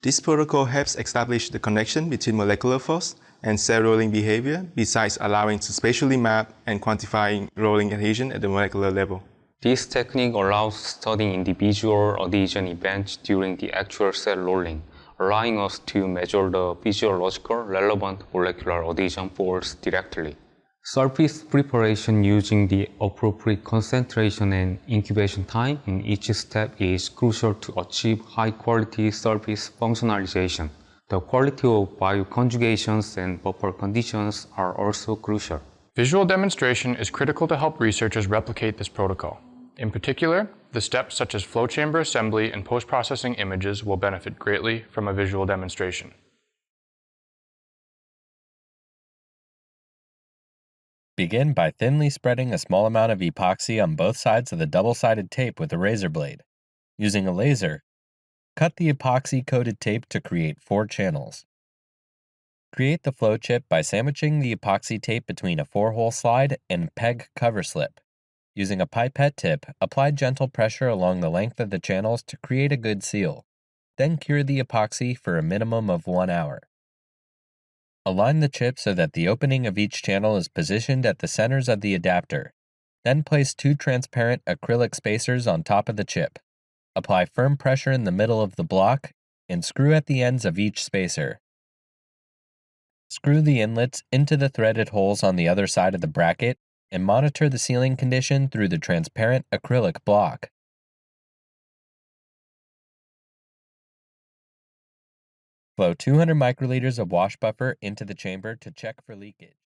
This protocol helps establish the connection between molecular force and cell rolling behavior, besides allowing to spatially map and quantifying rolling adhesion at the molecular level. This technique allows studying individual adhesion events during the actual cell rolling, allowing us to measure the physiological relevant molecular adhesion force directly. Surface preparation using the appropriate concentration and incubation time in each step is crucial to achieve high-quality surface functionalization. The quality of bioconjugations and buffer conditions are also crucial. Visual demonstration is critical to help researchers replicate this protocol. In particular, the steps such as flow chamber assembly and post-processing images will benefit greatly from a visual demonstration. Begin by thinly spreading a small amount of epoxy on both sides of the double-sided tape with a razor blade. Using a laser, cut the epoxy-coated tape to create 4 channels. Create the flow chip by sandwiching the epoxy tape between a 4-hole slide and peg cover slip. Using a pipette tip, apply gentle pressure along the length of the channels to create a good seal. Then cure the epoxy for a minimum of 1 hour. Align the chip so that the opening of each channel is positioned at the centers of the adapter. Then place 2 transparent acrylic spacers on top of the chip. Apply firm pressure in the middle of the block and screw at the ends of each spacer. Screw the inlets into the threaded holes on the other side of the bracket and monitor the sealing condition through the transparent acrylic block. Flow 200 microliters of wash buffer into the chamber to check for leakage.